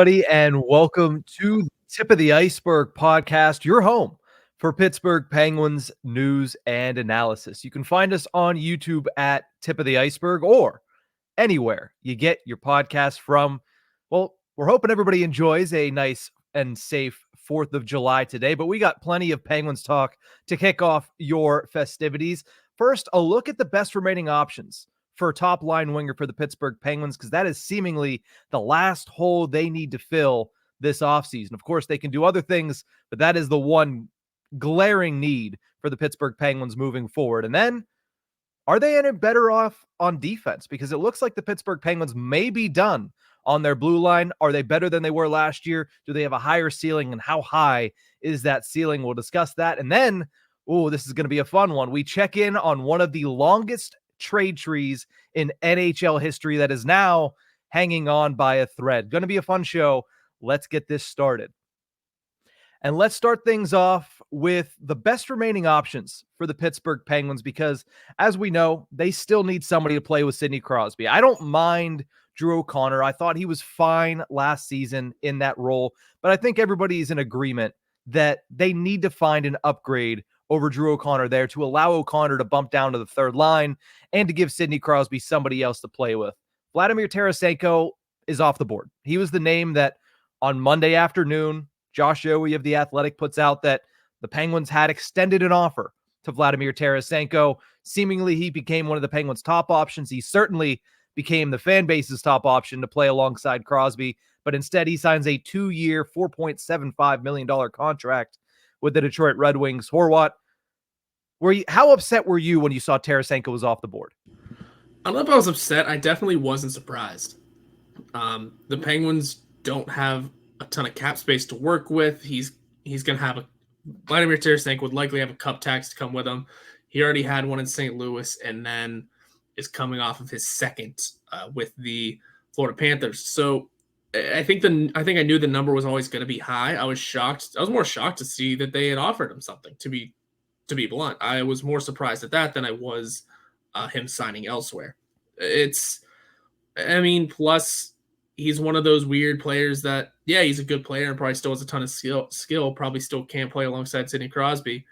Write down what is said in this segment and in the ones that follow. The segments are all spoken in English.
everybody, and welcome to Tip of the Iceberg podcast, your home for Pittsburgh Penguins news and analysis. You can find us on YouTube at Tip of the Iceberg or anywhere you get your podcast from. Well, we're hoping everybody enjoys a nice and safe 4th of July today, but we got plenty of Penguins talk to kick off your festivities. First, a look at the best remaining options for a top line winger for the Pittsburgh Penguins, because that is seemingly the last hole they need to fill this offseason. Of course, they can do other things, but that is the one glaring need for the Pittsburgh Penguins moving forward. And then, are they any better off on defense? Because it looks like the Pittsburgh Penguins may be done on their blue line. Are they better than they were last year? Do they have a higher ceiling? And how high is that ceiling? We'll discuss that. And then, this is going to be a fun one. We check in on one of the longest trade trees in NHL history that is now hanging on by a thread. Going to be a fun show. Let's get this started. And let's start things off with the best remaining options for the Pittsburgh Penguins, because as we know, they still need somebody to play with Sidney Crosby. I don't mind Drew O'Connor. I thought he was fine last season in that role, but I think everybody is in agreement that they need to find an upgrade over Drew O'Connor there to allow O'Connor to bump down to the third line and to give Sidney Crosby somebody else to play with. Vladimir Tarasenko is off the board. He was the name that on Monday afternoon, Josh Yowie of The Athletic puts out that the Penguins had extended an offer to Vladimir Tarasenko. Seemingly, he became one of the Penguins' top options. He certainly became the fan base's top option to play alongside Crosby, but instead he signs a 2-year, $4.75 million contract with the Detroit Red Wings. Horwat, how upset were you when you saw Tarasenko was off the board? I don't know if I was upset. I definitely wasn't surprised. The Penguins don't have a ton of cap space to work with. He's going to have Vladimir Tarasenko would likely have a cup tax to come with him. He already had one in St. Louis and then is coming off of his second with the Florida Panthers. So I think I knew the number was always going to be high. I was shocked. I was more shocked to see that they had offered him something, to be blunt. I was more surprised at that than I was him signing elsewhere. Plus he's one of those weird players that, yeah, he's a good player and probably still has a ton of skill, probably still can't play alongside Sidney Crosby.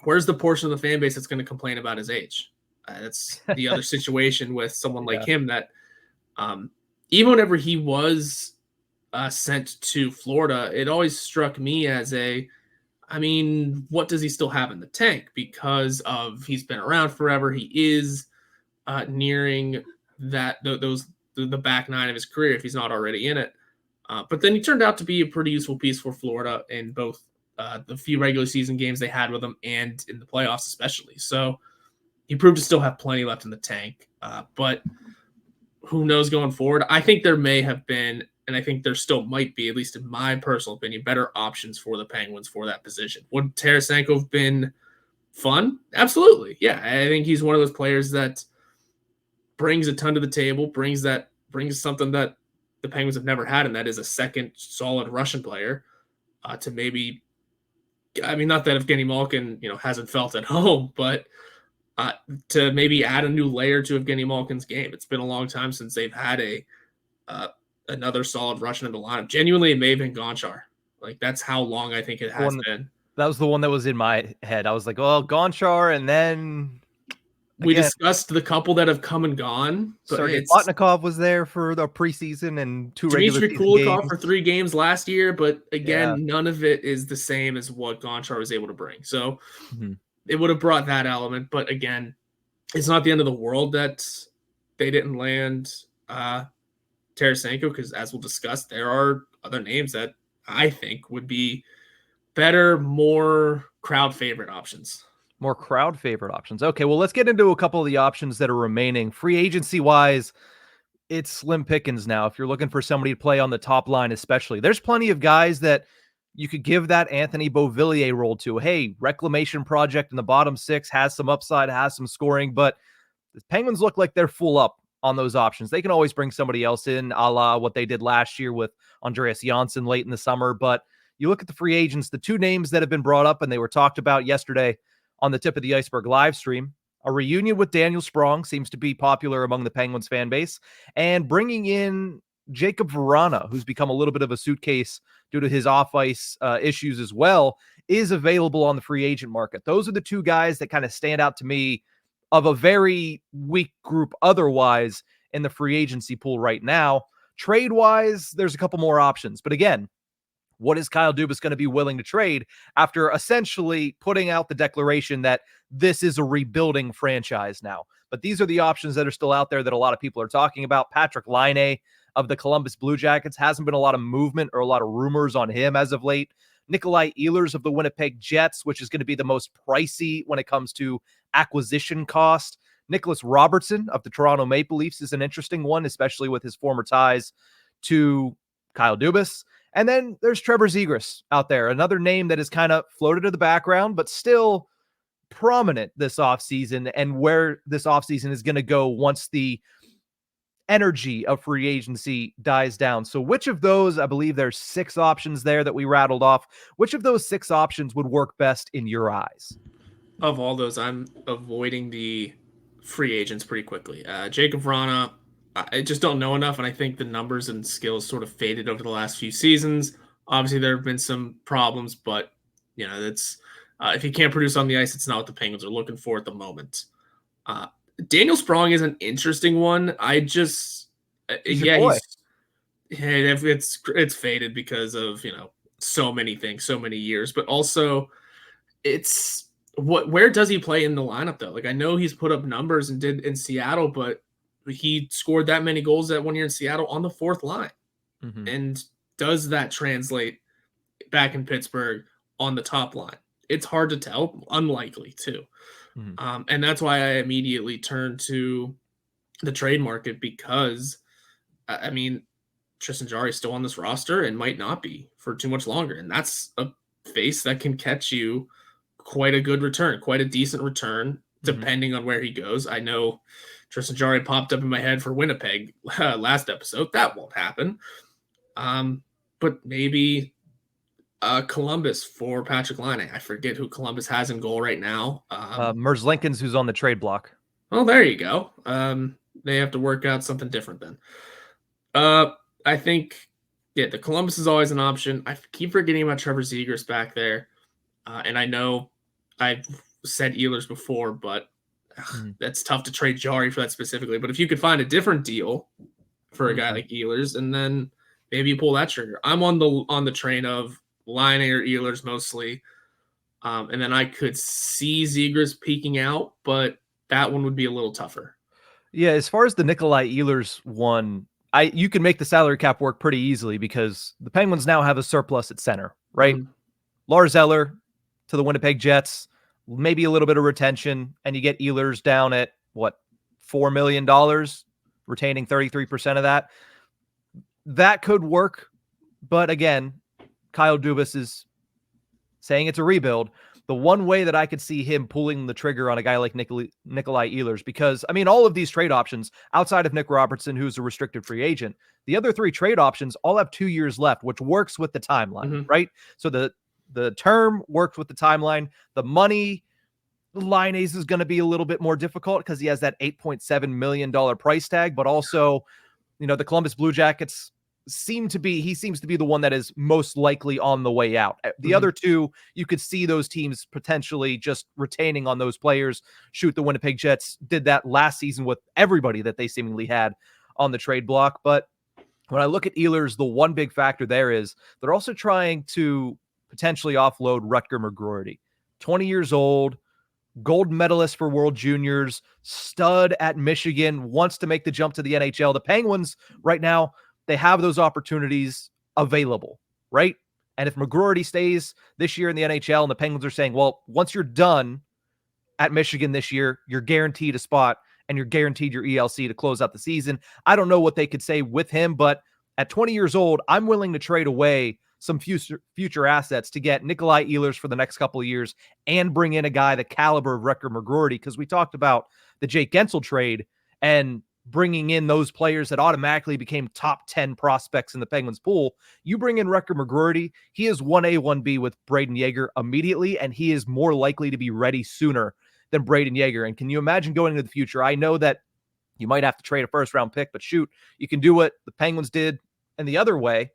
Where's the portion of the fan base that's going to complain about his age? That's the other situation with someone like him that even whenever he was sent to Florida, it always struck me as what does he still have in the tank? Because he's been around forever. He is nearing the back nine of his career if he's not already in it. But then he turned out to be a pretty useful piece for Florida in both the few regular season games they had with him and in the playoffs especially. So he proved to still have plenty left in the tank. But who knows going forward? I think there may have been, and I think there still might be, at least in my personal opinion, better options for the Penguins for that position. Would Tarasenko have been fun? Absolutely. Yeah, I think he's one of those players that brings a ton to the table, brings something that the Penguins have never had, and that is a second solid Russian player to maybe, not that Evgeny Malkin, hasn't felt at home, but to maybe add a new layer to Evgeny Malkin's game. It's been a long time since they've had another solid Russian in the lineup. Genuinely, it may have been Gonchar. That's how long I think it has been. That was the one that was in my head. I was like, well, Gonchar, and then we discussed the couple that have come and gone. Sergei Plotnikov was there for the preseason and two regular season Kulikov games. For 3 games last year, but again, none of it is the same as what Gonchar was able to bring. So it would have brought that element, but again, it's not the end of the world that they didn't land Tarasenko, because as we'll discuss, there are other names that I think would be better, more crowd favorite options. More crowd favorite options. Okay, well, let's get into a couple of the options that are remaining. Free agency wise, it's slim pickings now. If you're looking for somebody to play on the top line, especially, there's plenty of guys that you could give that Anthony Beauvillier role to. Hey, reclamation project in the bottom 6, has some upside, has some scoring, but the Penguins look like they're full up on those options. They can always bring somebody else in, a la what they did last year with Andreas Janssen late in the summer. But you look at the free agents, the 2 names that have been brought up and they were talked about yesterday on the Tip of the Iceberg live stream. A reunion with Daniel Sprong seems to be popular among the Penguins fan base, and bringing in Jacob Verana, who's become a little bit of a suitcase due to his off-ice issues as well, is available on the free agent market. Those are the two guys that kind of stand out to me of a very weak group otherwise in the free agency pool right now. Trade-wise, there's a couple more options. But again, what is Kyle Dubas going to be willing to trade after essentially putting out the declaration that this is a rebuilding franchise now? But these are the options that are still out there that a lot of people are talking about. Patrick Laine of the Columbus Blue Jackets, hasn't been a lot of movement or a lot of rumors on him as of late. Nikolai Ehlers of the Winnipeg Jets, which is going to be the most pricey when it comes to acquisition cost. Nicholas Robertson of the Toronto Maple Leafs is an interesting one, especially with his former ties to Kyle Dubas. And then there's Trevor Zegras out there, another name that is kind of floated to the background, but still prominent this offseason, and where this offseason is going to go once the energy of free agency dies down. So which of those, I believe there's 6 options there that we rattled off, which of those 6 options would work best in your eyes? Of all those, I'm avoiding the free agents pretty quickly. Jacob Vrana, I just don't know enough, and I think the numbers and skills sort of faded over the last few seasons. Obviously, there have been some problems, but that's if he can't produce on the ice, it's not what the Penguins are looking for at the moment. Daniel Sprong is an interesting one. He's it's faded because of so many things, so many years, but also it's where does he play in the lineup though? Like, I know he's put up numbers and did in Seattle, but he scored that many goals that 1 year in Seattle on the 4th line. Mm-hmm. And does that translate back in Pittsburgh on the top line? It's hard to tell. Unlikely too. Mm-hmm. And that's why I immediately turned to the trade market, because I mean, Tristan Jarry is still on this roster and might not be for too much longer. And that's a face that can catch you quite a good return, quite a decent return, depending on where he goes. I know Tristan Jarry popped up in my head for Winnipeg last episode. That won't happen. But maybe Columbus for Patrick Laine. I forget who Columbus has in goal right now. Merz Lincoln's, who's on the trade block. Well, there you go. They have to work out something different then. I think, the Columbus is always an option. I keep forgetting about Trevor Zegras back there. And I know I've said Ehlers before, but that's tough to trade Jarry for that specifically. But if you could find a different deal for a guy like Ehlers, and then maybe you pull that trigger. I'm on the train of Laine or Ehlers mostly. And then I could see Zegras peaking out, but that one would be a little tougher. Yeah, as far as the Nikolai Ehlers one, you can make the salary cap work pretty easily, because the Penguins now have a surplus at center, right? Lars Eller to the Winnipeg Jets, maybe a little bit of retention, and you get Ehlers down at $4 million, retaining 33% of that. That could work, but again, Kyle Dubas is saying it's a rebuild. The one way that I could see him pulling the trigger on a guy like Nikolai Ehlers, because, I mean, all of these trade options, outside of Nick Robertson, who's a restricted free agent, the other 3 trade options all have 2 years left, which works with the timeline, right? So the term works with the timeline. The money, Laine's is going to be a little bit more difficult because he has that $8.7 million price tag, but also, the Columbus Blue Jackets seems to be the one that is most likely on the way out. The other 2, you could see those teams potentially just retaining on those players. Shoot, the Winnipeg Jets did that last season with everybody that they seemingly had on the trade block. But when I look at Ehlers, the one big factor there is they're also trying to potentially offload Rutger McGroarty, 20 years old, gold medalist for World Juniors, stud at Michigan, wants to make the jump to the NHL. The Penguins right now, they have those opportunities available, right? And if McGroarty stays this year in the NHL and the Penguins are saying, well, once you're done at Michigan this year, you're guaranteed a spot and you're guaranteed your ELC to close out the season. I don't know what they could say with him, but at 20 years old, I'm willing to trade away some future assets to get Nikolai Ehlers for the next couple of years and bring in a guy the caliber of Rutger McGroarty, because we talked about the Jake Gensel trade and bringing in those players that automatically became top 10 prospects in the Penguins pool. You bring in Rutger McGroarty, he is 1A, 1B with Braden Yeager immediately, and he is more likely to be ready sooner than Braden Yeager. And can you imagine going into the future? I know that You might have to trade a first round pick, but shoot, you can do what the Penguins did in the other way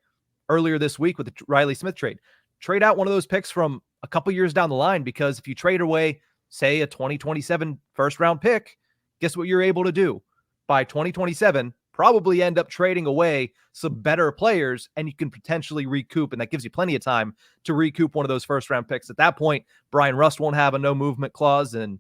earlier this week with the Riley Smith trade. Trade out one of those picks from a couple years down the line, because if you trade away, say, a 2027 first round pick, guess what you're able to do? By 2027, probably end up trading away some better players, and you can potentially recoup, and that gives you plenty of time to recoup one of those first round picks. At that point, Brian Rust won't have a no movement clause, and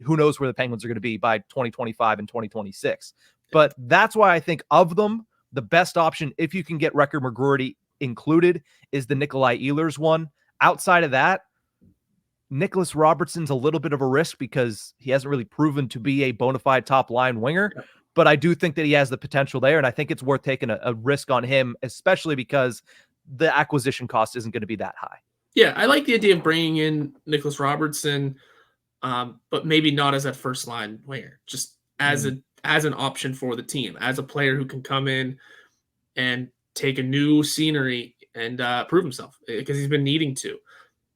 who knows where the Penguins are going to be by 2025 and 2026. But that's why I think of them, the best option, if you can get Recker McGroarty included, is the Nikolai Ehlers one. Outside of that, Nicholas Robertson's a little bit of a risk because he hasn't really proven to be a bona fide top line winger, but I do think that he has the potential there, and I think it's worth taking a risk on him, especially because the acquisition cost isn't going to be that high. Yeah, I like the idea of bringing in Nicholas Robertson, but maybe not as that first line winger, just as an option for the team, as a player who can come in and take a new scenery and prove himself, because he's been needing to.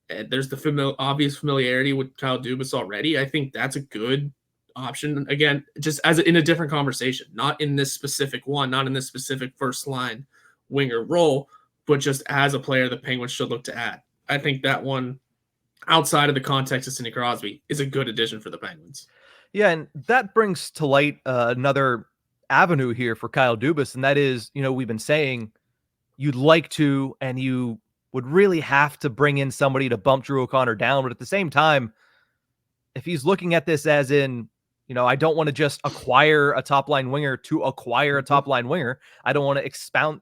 And there's the obvious familiarity with Kyle Dubas already. I think that's a good option. Again, just in a different conversation, not in this specific one, not in this specific first line winger role, but just as a player the Penguins should look to add. I think that one, outside of the context of Sidney Crosby, is a good addition for the Penguins. Yeah, and that brings to light another avenue here for Kyle Dubas, and that is, we've been saying you'd like to, and you would really have to bring in somebody to bump Drew O'Connor down. But at the same time, if he's looking at this as in, I don't want to just acquire a top line winger to acquire a top line winger, I don't want to expend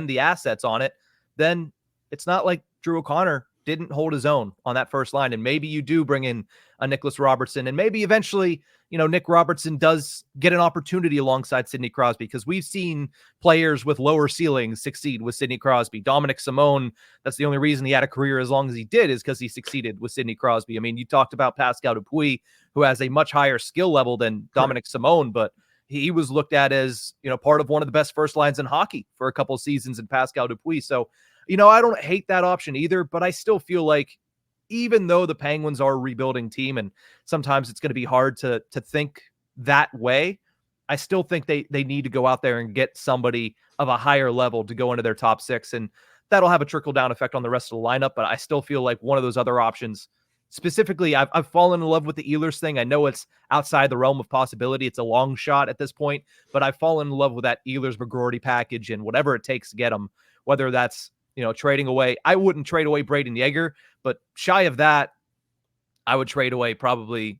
the assets on it, then it's not like Drew O'Connor didn't hold his own on that first line. And maybe you do bring in a Nicholas Robertson, and maybe eventually, Nick Robertson does get an opportunity alongside Sidney Crosby, because we've seen players with lower ceilings succeed with Sidney Crosby. Dominic Simone, that's the only reason he had a career as long as he did, is because he succeeded with Sidney Crosby. I mean, you talked about Pascal Dupuis, who has a much higher skill level than Dominic Simone, but he was looked at as, part of one of the best first lines in hockey for a couple of seasons in Pascal Dupuis. So, I don't hate that option either, but I still feel like, even though the Penguins are a rebuilding team, and sometimes it's going to be hard to think that way, I still think they need to go out there and get somebody of a higher level to go into their top six, and that'll have a trickle-down effect on the rest of the lineup. But I still feel like one of those other options, specifically, I've fallen in love with the Ehlers thing. I know it's outside the realm of possibility. It's a long shot at this point, but I've fallen in love with that Ehlers-McGroarty package, and whatever it takes to get them, whether that's trading away. I wouldn't trade away Braden Yeager, but shy of that, I would trade away probably,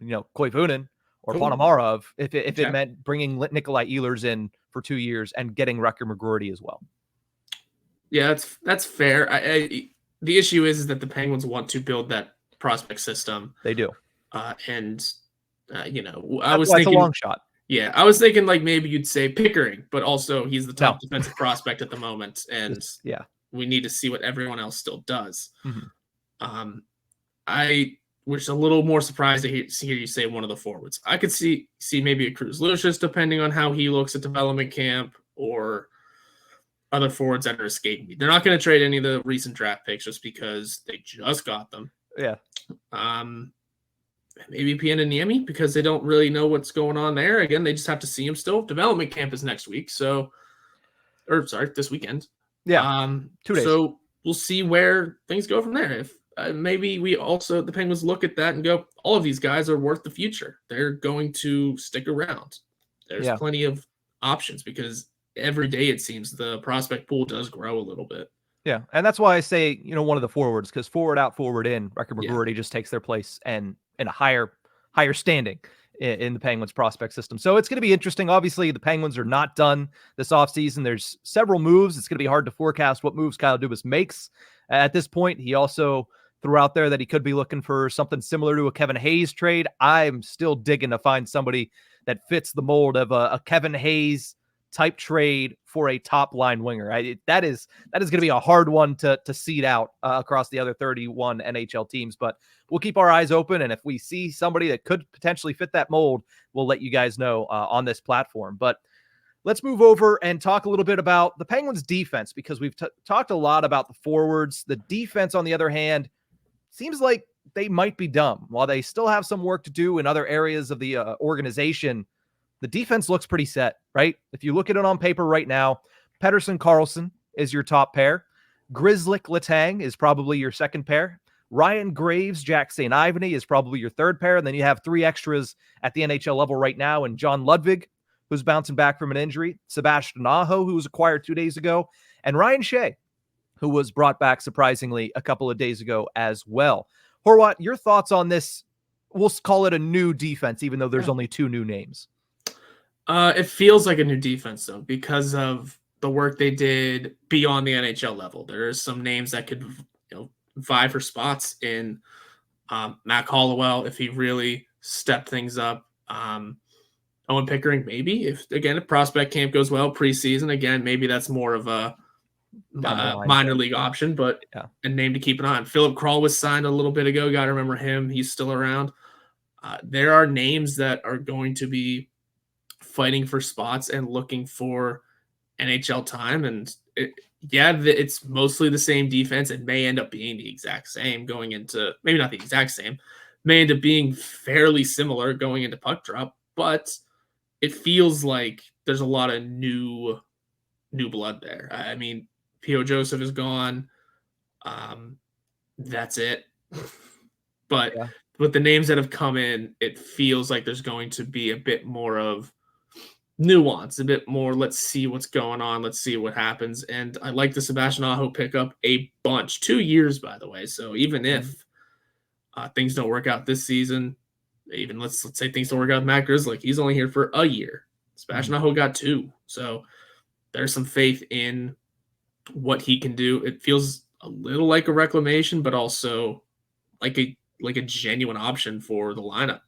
Koivunen or Ponomarov if it meant bringing Nikolai Ehlers in for 2 years and getting Recker McGroarty as well. Yeah, that's fair. The issue is that the Penguins want to build that prospect system. They do. I was thinking a long shot. Yeah, I was thinking like maybe you'd say Pickering, but also he's the top defensive prospect at the moment, and we need to see what everyone else still does. Mm-hmm. I was a little more surprised to hear you say one of the forwards. I could see maybe a Cruz Lucius, depending on how he looks at development camp, or other forwards that are escaping me. They're not going to trade any of the recent draft picks just because they just got them. Yeah. Maybe Pianiniemi, because they don't really know what's going on there. Again, they just have to see him still. Development camp is next week, this weekend. Yeah, 2 days. So we'll see where things go from there. If maybe the Penguins look at that and go, all of these guys are worth the future. They're going to stick around. There's plenty of options, because every day it seems the prospect pool does grow a little bit. Yeah, and that's why I say, one of the forwards, because forward out, forward in, Recker McGroarty just takes their place and in a higher standing in the Penguins prospect system. So it's going to be interesting. Obviously, the Penguins are not done this offseason. There's several moves. It's going to be hard to forecast what moves Kyle Dubas makes at this point. He also threw out there that he could be looking for something similar to a Kevin Hayes trade. I'm still digging to find somebody that fits the mold of a Kevin Hayes type trade for a top line winger. That is going to be a hard one to seed out across the other 31 NHL teams, but we'll keep our eyes open. And if we see somebody that could potentially fit that mold, we'll let you guys know on this platform. But let's move over and talk a little bit about the Penguins defense, because we've talked a lot about the forwards. The defense, on the other hand, seems like they might be dumb. While they still have some work to do in other areas of the organization, the defense looks pretty set, right? If you look at it on paper right now, Pettersson Karlsson is your top pair. Grizzlick Letang is probably your second pair. Ryan Graves, Jack St. Ivany is probably your third pair. And then you have 3 extras at the NHL level right now. And John Ludwig, who's bouncing back from an injury. Sebastian Aho, who was acquired 2 days ago. And Ryan Shea, who was brought back surprisingly a couple of days ago as well. Horwat, your thoughts on this? We'll call it a new defense, even though there's only 2 new names. It feels like a new defense, though, because of the work they did beyond the NHL level. There's some names that could, vie for spots in Mac Hollowell if he really stepped things up. Owen Pickering, maybe, if prospect camp goes well preseason, again, maybe that's more of a minor league option, but a name to keep an eye on. Philip Kral was signed a little bit ago. Got to remember him. He's still around. There are names that are going to be fighting for spots and looking for NHL time. And it's mostly the same defense. It may end up being the exact same going into, maybe not the exact same, may end up being fairly similar going into puck drop, but it feels like there's a lot of new blood there. I mean, P.O. Joseph is gone. That's it. But with the names that have come in, it feels like there's going to be a bit more of nuance, a bit more, let's see what's going on, let's see what happens. And I like the Sebastian Aho pickup a bunch. 2 years, by the way. So even if things don't work out this season, even let's say things don't work out with Matt Grizzlick, he's only here for a year. Sebastian Aho got 2. So there's some faith in what he can do. It feels a little like a reclamation, but also like a genuine option for the lineup.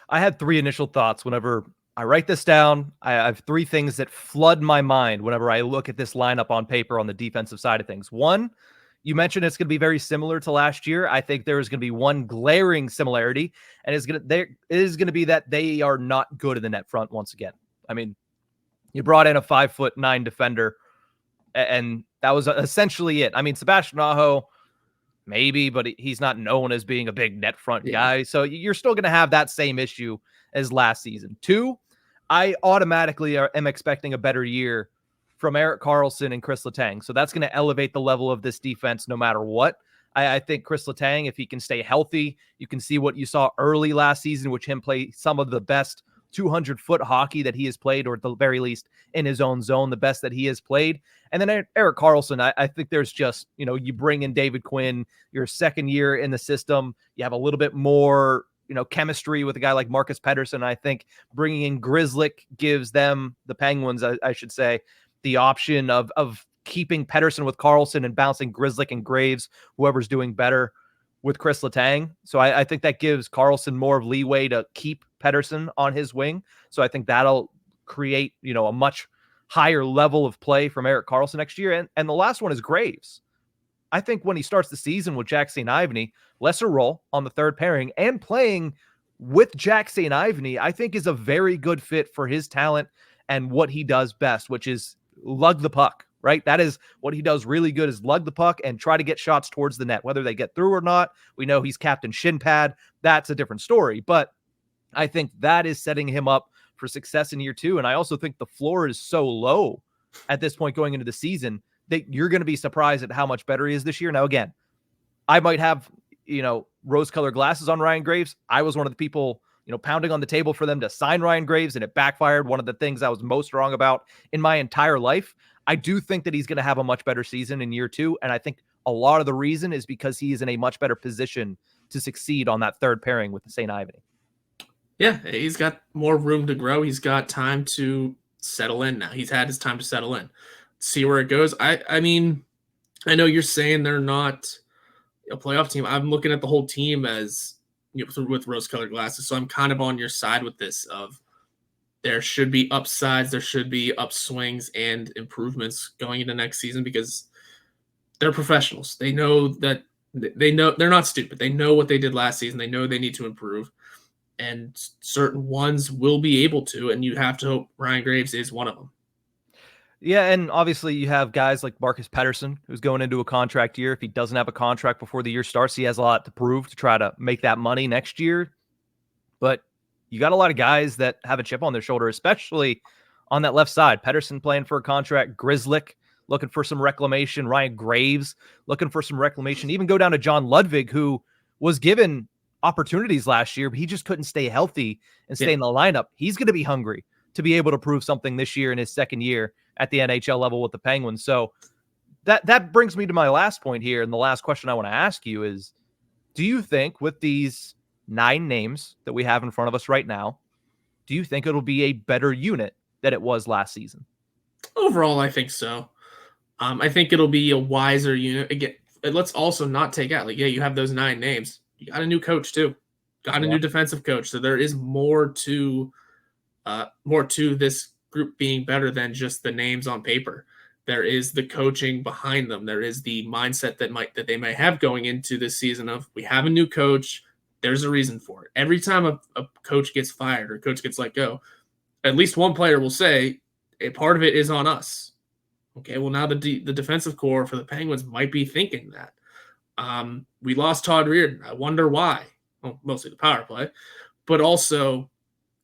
I had 3 initial thoughts whenever I write this down. I have 3 things that flood my mind whenever I look at this lineup on paper on the defensive side of things. One, you mentioned it's going to be very similar to last year. I think there is going to be one glaring similarity, and it is going to be that they are not good in the net front once again. I mean, you brought in a 5'9" defender, and that was essentially it. I mean, Sebastian Aho, maybe, but he's not known as being a big net front guy. So you're still going to have that same issue as last season. 2, I automatically am expecting a better year from Erik Karlsson and Chris Letang. So that's going to elevate the level of this defense no matter what. I think Chris Letang, if he can stay healthy, you can see what you saw early last season, which him play some of the best 200-foot hockey that he has played, or at the very least in his own zone, the best that he has played. And then Erik Karlsson, I think there's just, you bring in David Quinn, your second year in the system, you have a little bit more, chemistry with a guy like Marcus Pettersson. I think bringing in Grizzlick gives them, the Penguins, I should say, the option of keeping Pettersson with Karlsson and bouncing Grizzlick and Graves, whoever's doing better with Chris Letang. So I think that gives Karlsson more of leeway to keep Pettersson on his wing. So I think that'll create, a much higher level of play from Erik Karlsson next year. And the last one is Graves. I think when he starts the season with Jack St. Ivany, lesser role on the third pairing and playing with Jack St. Ivany, I think is a very good fit for his talent and what he does best, which is lug the puck, right? That is what he does really good, is lug the puck and try to get shots towards the net, whether they get through or not. We know he's captain shin pad. That's a different story, but I think that is setting him up for success in year 2. And I also think the floor is so low at this point going into the season that you're going to be surprised at how much better he is this year. Now, again, I might have, rose-colored glasses on Ryan Graves. I was one of the people, pounding on the table for them to sign Ryan Graves, and it backfired. One of the things I was most wrong about in my entire life. I do think that he's going to have a much better season in year 2, and I think a lot of the reason is because he is in a much better position to succeed on that third pairing with the St. Ivany. Yeah, he's got more room to grow. He's got time to settle in now. He's had his time to settle in. See where it goes. I mean, I know you're saying they're not a playoff team. I'm looking at the whole team as, with rose-colored glasses. So I'm kind of on your side with this of there should be upsides, there should be upswings and improvements going into next season because they're professionals. They know that they're not stupid. They know what they did last season. They know they need to improve. And certain ones will be able to, and you have to hope Ryan Graves is one of them. Yeah, and obviously you have guys like Marcus Pettersson, who's going into a contract year. If he doesn't have a contract before the year starts, he has a lot to prove to try to make that money next year. But you got a lot of guys that have a chip on their shoulder, especially on that left side. Pettersson playing for a contract, Grizzlick looking for some reclamation, Ryan Graves looking for some reclamation, even go down to John Ludwig, who was given opportunities last year, but he just couldn't stay healthy and stay in the lineup. He's going to be hungry to be able to prove something this year in his second year at the NHL level with the Penguins. So that brings me to my last point here. And the last question I want to ask you is, do you think with these 9 names that we have in front of us right now, do you think it'll be a better unit than it was last season? Overall, I think so. I think it'll be a wiser unit. Again, let's also not take out, like, yeah, you have those 9 names. You got a new coach too. Got a new defensive coach. So there is more to this group being better than just the names on paper. There is the coaching behind them. There is the mindset that they might have going into this season of, we have a new coach. There's a reason for it. Every time a coach gets fired or a coach gets let go, at least one player will say, a part of it is on us. Okay, well, now the defensive core for the Penguins might be thinking that. We lost Todd Reardon. I wonder why. Well, mostly the power play, but also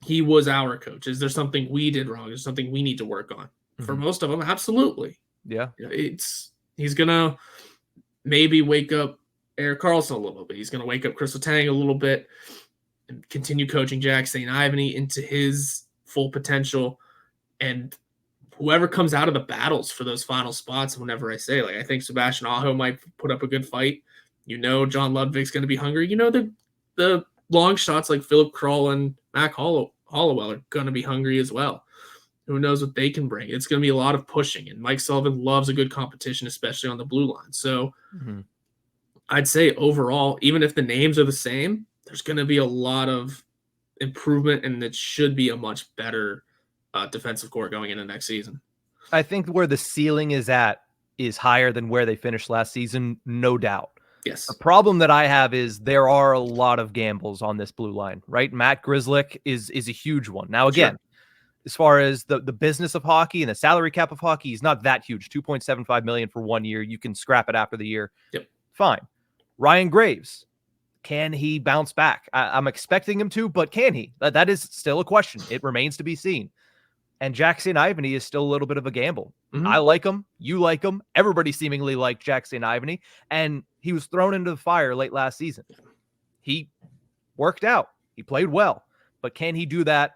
he was our coach. Is there something we did wrong? Is there something we need to work on? Mm-hmm. For most of them, absolutely. Yeah. He's going to maybe wake up Erik Karlsson a little bit. He's going to wake up Chris Letang a little bit and continue coaching Jack St. Ivany into his full potential. And whoever comes out of the battles for those final spots, whenever I say, like, I think Sebastian Aho might put up a good fight. John Ludwig's going to be hungry. The long shots like Philip Kroll and Mac Hollowell are going to be hungry as well. Who knows what they can bring? It's going to be a lot of pushing, and Mike Sullivan loves a good competition, especially on the blue line. So I'd say overall, even if the names are the same, there's going to be a lot of improvement, and it should be a much better defensive core going into next season. I think where the ceiling is at is higher than where they finished last season, no doubt. Yes. The problem that I have is there are a lot of gambles on this blue line, right? Matt Grizzlick is a huge one. Now, again, as far as the business of hockey and the salary cap of hockey, he's not that huge. $2.75 million for 1 year. You can scrap it after the year. Yep. Fine. Ryan Graves, can he bounce back? I'm expecting him to, but can he? That is still a question. It remains to be seen. And Jack St. Ivany is still a little bit of a gamble. Mm-hmm. I like him. You like him. Everybody seemingly liked Jack St. Ivany. And he was thrown into the fire late last season. He worked out. He played well. But can he do that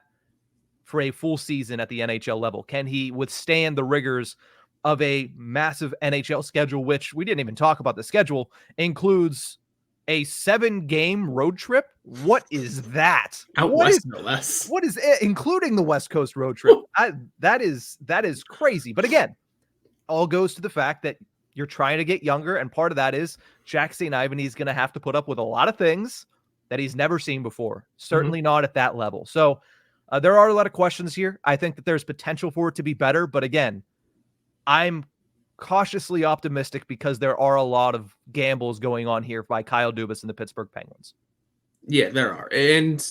for a full season at the NHL level? Can he withstand the rigors of a massive NHL schedule, which we didn't even talk about? The schedule includes a 7-game road trip. What is that? Out west, no less. What is it, including the West Coast road trip? That is crazy. But again, all goes to the fact that you're trying to get younger, and part of that is Jack St. Ivany is going to have to put up with a lot of things that he's never seen before. Certainly not at that level. So there are a lot of questions here. I think that there's potential for it to be better, but again, I'm cautiously optimistic because there are a lot of gambles going on here by Kyle Dubas and the Pittsburgh Penguins. Yeah, there are. And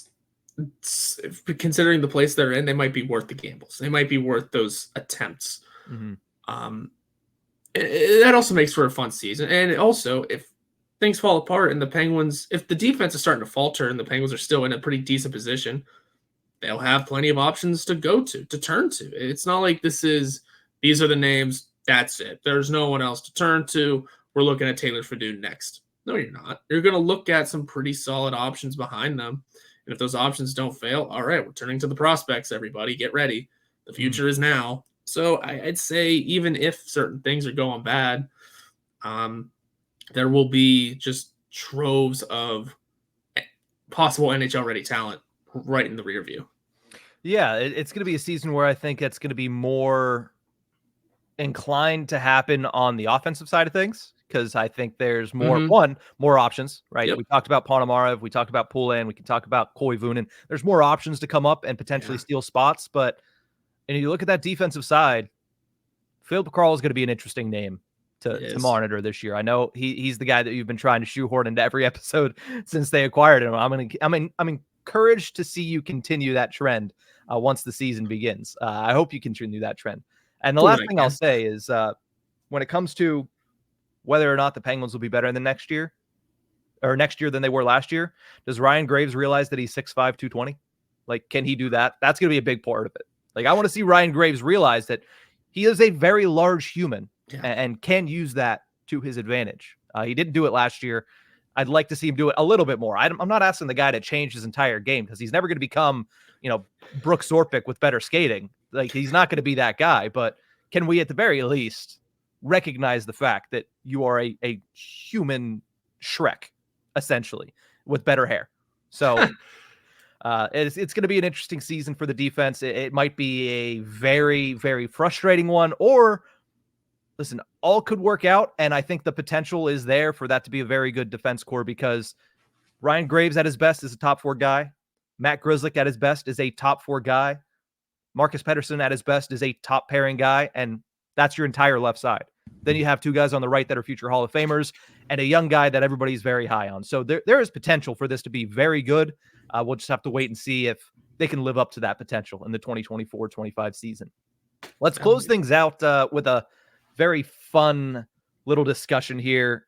considering the place they're in, they might be worth the gambles. They might be worth those attempts. Mm-hmm. That also makes for a fun season. And also, if things fall apart and the Penguins, if the defense is starting to falter and the Penguins are still in a pretty decent position, they'll have plenty of options to go to turn to. It's not like these are the names, that's it. There's no one else to turn to. We're looking at Taylor Fedun next. No, you're not. You're going to look at some pretty solid options behind them. And if those options don't fail, all right, we're turning to the prospects, everybody. Get ready. The future is now. So I'd say even if certain things are going bad, there will be just troves of possible NHL-ready talent right in the rear view. Yeah, it's going to be a season where I think it's going to be more inclined to happen on the offensive side of things, because I think there's more more options, right? Yep. We talked about Ponomarev, we talked about Poulin, we can talk about Koivunen. There's more options to come up and potentially steal spots, but and you look at that defensive side, Philip Kroll is going to be an interesting name to monitor this year. I know he's the guy that you've been trying to shoehorn into every episode since they acquired him. I'm encouraged to see you continue that trend once the season begins. I hope you continue that trend. And the last thing I'll say is when it comes to whether or not the Penguins will be better than next year than they were last year, does Ryan Graves realize that he's 6'5", 220? Like, can he do that? That's going to be a big part of it. Like, I want to see Ryan Graves realize that he is a very large human and can use that to his advantage. He didn't do it last year. I'd like to see him do it a little bit more. I'm not asking the guy to change his entire game because he's never going to become, Brooks Orpik with better skating. Like, he's not going to be that guy. But can we, at the very least, recognize the fact that you are a human Shrek, essentially, with better hair? So it's going to be an interesting season for the defense. It might be a very, very frustrating one, or listen, all could work out. And I think the potential is there for that to be a very good defense core, because Ryan Graves at his best is a top 4 guy. Matt Grzelcyk at his best is a top 4 guy. Marcus Pettersson at his best is a top pairing guy. And that's your entire left side. Then you have 2 guys on the right that are future Hall of Famers and a young guy that everybody's very high on. So there is potential for this to be very good. We'll just have to wait and see if they can live up to that potential in the 2024-25 season. Let's close things out with a very fun little discussion here.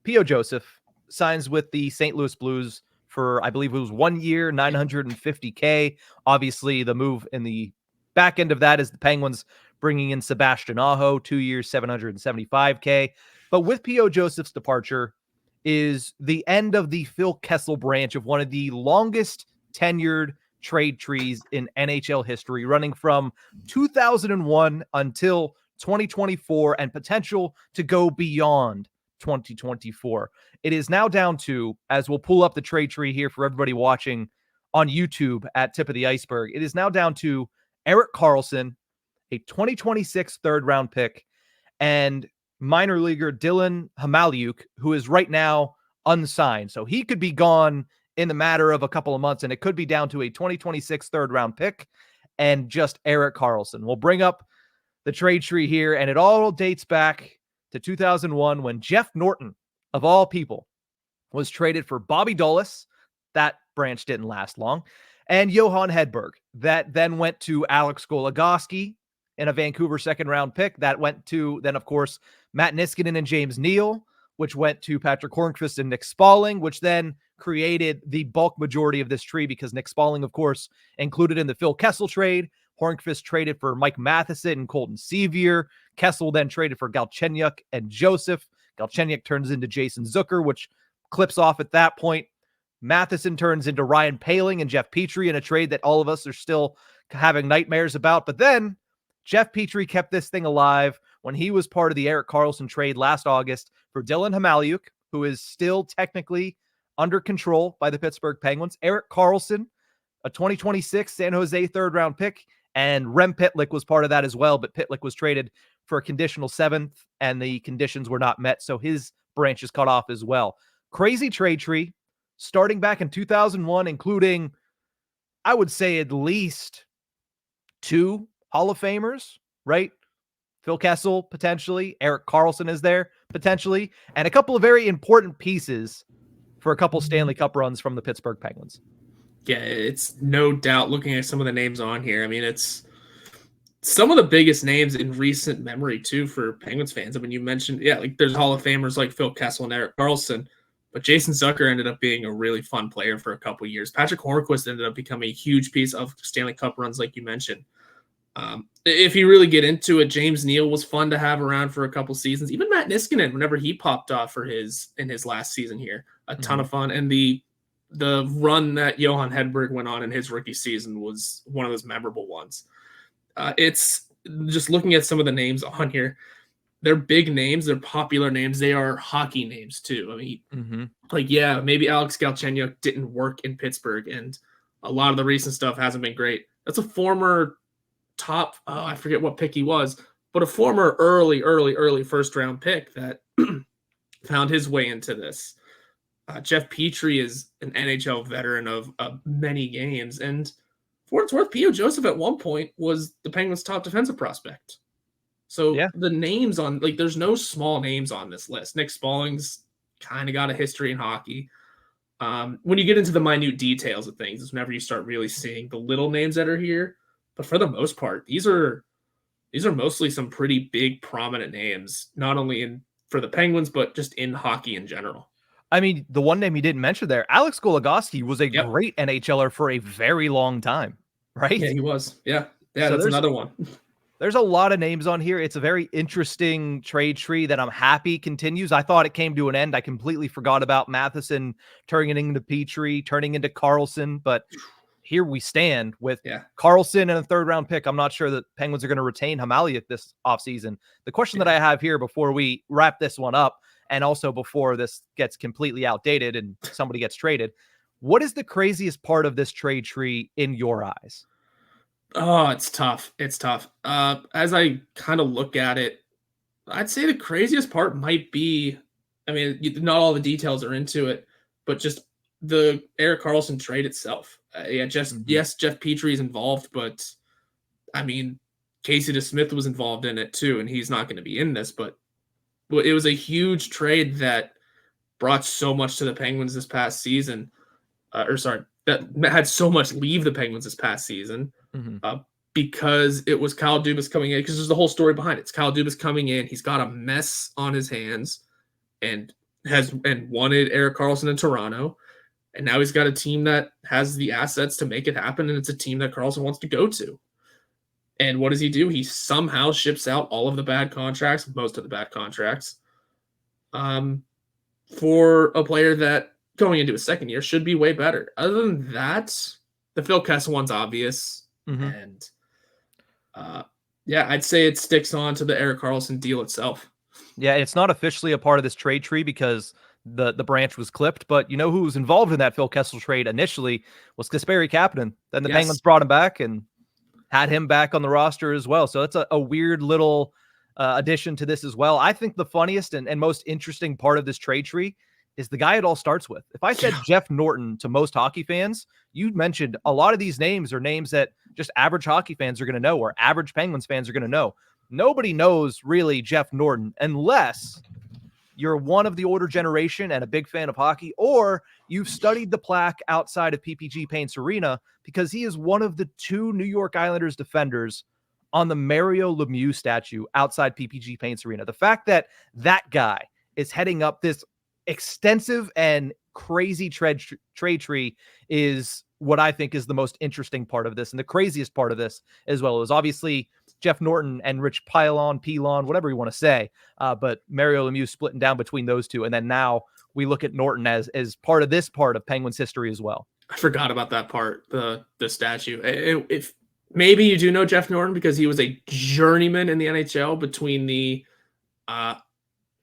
P.O. Joseph signs with the St. Louis Blues for, I believe it was 1 year, $950K. Obviously, the move in the back end of that is the Penguins bringing in Sebastian Aho, 2 years, $775K. But with P.O. Joseph's departure is the end of the Phil Kessel branch of one of the longest tenured trade trees in NHL history, running from 2001 until 2024 and potential to go beyond 2024. It is now down to, as we'll pull up the trade tree here for everybody watching on YouTube at Tip of the Ice-Burgh, it is now down to Erik Karlsson, a 2026 third-round pick, and minor leaguer Dylan Hamaliuk, who is right now unsigned. So he could be gone in the matter of a couple of months, and it could be down to a 2026 third-round pick and just Erik Karlsson. We'll bring up the trade tree here, and it all dates back to 2001 when Jeff Norton, of all people, was traded for Bobby Dulles. That branch didn't last long. And Johan Hedberg. That then went to Alex Goligoski in a Vancouver second-round pick. That went to, then, of course, Matt Niskanen and James Neal, which went to Patrick Hornqvist and Nick Spalling, which then created the bulk majority of this tree because Nick Spalling, of course, included in the Phil Kessel trade. Hornqvist traded for Mike Matheson and Colton Sevier. Kessel then traded for Galchenyuk and Joseph. Galchenyuk turns into Jason Zucker, which clips off at that point. Matheson turns into Ryan Poehling and Jeff Petrie in a trade that all of us are still having nightmares about. But then Jeff Petrie kept this thing alive when he was part of the Erik Karlsson trade last August for Dylan Hamaliuk, who is still technically under control by the Pittsburgh Penguins. Erik Karlsson, a 2026 San Jose third-round pick, and Rem Pitlick was part of that as well, but Pitlick was traded for a conditional 7th, and the conditions were not met, so his branch is cut off as well. Crazy trade tree, starting back in 2001, including, I would say, at least 2 Hall of Famers, right? Phil Kessel, potentially. Erik Karlsson is there, potentially. And a couple of very important pieces for a couple Stanley Cup runs from the Pittsburgh Penguins. Yeah, it's no doubt looking at some of the names on here. I mean, it's some of the biggest names in recent memory, too, for Penguins fans. I mean, you mentioned, like there's Hall of Famers like Phil Kessel and Erik Karlsson, but Jason Zucker ended up being a really fun player for a couple of years. Patrick Hornqvist ended up becoming a huge piece of Stanley Cup runs, like you mentioned. If you really get into it, James Neal was fun to have around for a couple seasons. Even Matt Niskanen, whenever he popped off in his last season here, a ton of fun. And the run that Johan Hedberg went on in his rookie season was one of those memorable ones. It's just looking at some of the names on here. They're big names. They're popular names. They are hockey names too. I mean, maybe Alex Galchenyuk didn't work in Pittsburgh, and a lot of the recent stuff hasn't been great. That's a former top, I forget what pick he was, but a former early first round pick that found his way into this. Jeff Petrie is an NHL veteran of many games, and for what it's worth, P.O. Joseph at one point was the Penguins' top defensive prospect. So the names on, there's no small names on this list. Nick Spalling's kind of got a history in hockey. When you get into the minute details of things, is whenever you start really seeing the little names that are here. But for the most part, these are mostly some pretty big, prominent names, not only for the Penguins, but just in hockey in general. I mean, the one name you didn't mention there, Alex Goligoski was a Yep. great NHLer for a very long time, right? Yeah, he was. Yeah. Yeah, So that's another one. there's a lot of names on here. It's a very interesting trade tree that I'm happy continues. I thought it came to an end. I completely forgot about Matheson turning into Petrie, turning into Carlson, but here we stand with Yeah. Carlson and a third-round pick. I'm not sure that Penguins are going to retain Hamaliuk this offseason. The question that I have here before we wrap this one up, and also before this gets completely outdated and somebody gets traded, what is the craziest part of this trade tree in your eyes? Oh, it's tough. It's tough. As I kind of look at it, I'd say the craziest part might be, I mean, not all the details are into it, but just the Erik Karlsson trade itself. Yeah, just yes, Jeff Petrie is involved, but I mean, Casey DeSmith was involved in it too, and he's not going to be in this. But it was a huge trade that brought so much to the Penguins this past season. That had so much leave the Penguins this past season. Because it was Kyle Dubas coming in, because there's the whole story behind it. It's Kyle Dubas coming in. He's got a mess on his hands and wanted Erik Karlsson in Toronto. And now he's got a team that has the assets to make it happen, and it's a team that Karlsson wants to go to. And what does he do? He somehow ships out all of the bad contracts, most of the bad contracts, for a player that going into his second year should be way better. Other than that, the Phil Kessel one's obvious. And I'd say it sticks on to the Erik Karlsson deal itself. Yeah, it's not officially a part of this trade tree because the branch was clipped, but you know who was involved in that Phil Kessel trade initially was Kasperi Kapanen. Then the Penguins brought him back and had him back on the roster as well. So it's a weird little addition to this as well. I think the funniest and most interesting part of this trade tree is the guy it all starts with. If I said Jeff Norton to most hockey fans, you mentioned a lot of these names are names that just average hockey fans are going to know, or average Penguins fans are going to know. Nobody knows really Jeff Norton unless you're one of the older generation and a big fan of hockey, or you've studied the plaque outside of PPG Paints Arena, because he is one of the 2 New York Islanders defenders on the Mario Lemieux statue outside PPG Paints Arena. The fact that that guy is heading up this extensive and crazy trade tree is what I think is the most interesting part of this. And the craziest part of this as well is obviously Jeff Norton and Rich Pilon, whatever you want to say. But Mario Lemieux splitting down between those two. And then now we look at Norton as part of this part of Penguins history as well. I forgot about that part, the statue. If maybe you do know Jeff Norton because he was a journeyman in the NHL between the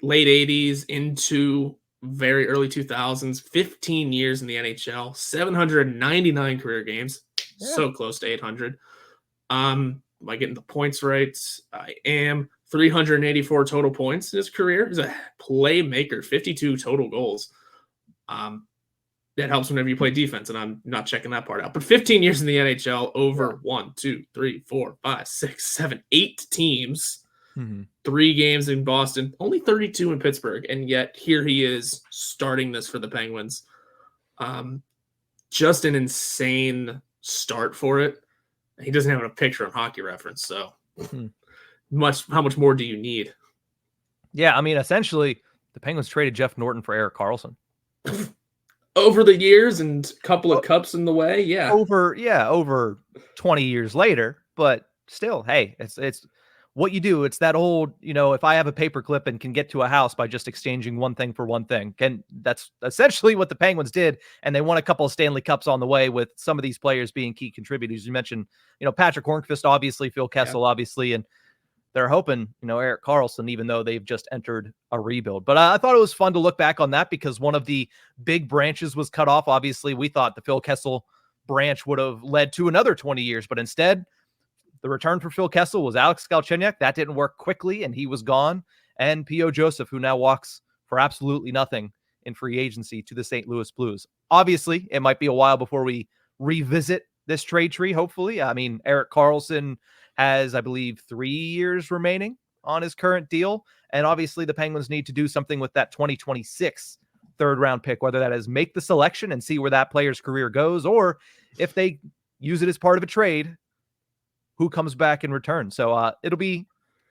late 80s into very early 2000s, 15 years in the NHL, 799 career games, so close to 800. Am I getting the points right? I am. 384 total points in his career. He's a playmaker, 52 total goals. That helps whenever you play defense, and I'm not checking that part out. But 15 years in the NHL, over 1, 2, 3, 4, 5, 6, 7, 8 teams. 3 games in Boston, only 32 in Pittsburgh, and yet here he is starting this for the Penguins. Just an insane start for it. He doesn't have a picture on Hockey Reference, so how much more do you need? Yeah, I mean, essentially, the Penguins traded Jeff Norton for Erik Karlsson. Over the years and a couple of cups in the way, over 20 years later, but still, hey, it's what you do. It's that old, if I have a paperclip and can get to a house by just exchanging one thing for one thing, that's essentially what the Penguins did. And they won a couple of Stanley Cups on the way with some of these players being key contributors. You mentioned, Patrick Hornqvist, obviously, Phil Kessel, obviously, and they're hoping, Erik Karlsson, even though they've just entered a rebuild. But I thought it was fun to look back on that because one of the big branches was cut off. Obviously, we thought the Phil Kessel branch would have led to another 20 years, but instead, the return for Phil Kessel was Alex Galchenyuk. That didn't work quickly, and he was gone. And P.O. Joseph, who now walks for absolutely nothing in free agency to the St. Louis Blues. Obviously, it might be a while before we revisit this trade tree, hopefully. I mean, Erik Karlsson has, I believe, 3 years remaining on his current deal. And obviously, the Penguins need to do something with that 2026 third-round pick, whether that is make the selection and see where that player's career goes, or if they use it as part of a trade, who comes back in return. So it'll be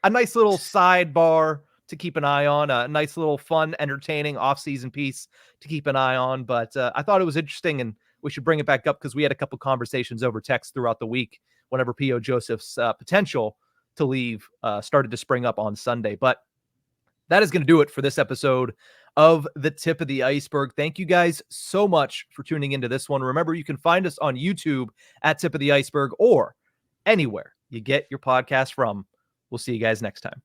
a nice little sidebar to keep an eye on. A nice little fun, entertaining off-season piece to keep an eye on. But I thought it was interesting, and we should bring it back up because we had a couple conversations over text throughout the week whenever P.O. Joseph's potential to leave started to spring up on Sunday. But that is going to do it for this episode of the Tip of the Iceberg. Thank you guys so much for tuning into this one. Remember, you can find us on YouTube at Tip of the Iceberg or anywhere you get your podcast from. We'll see you guys next time.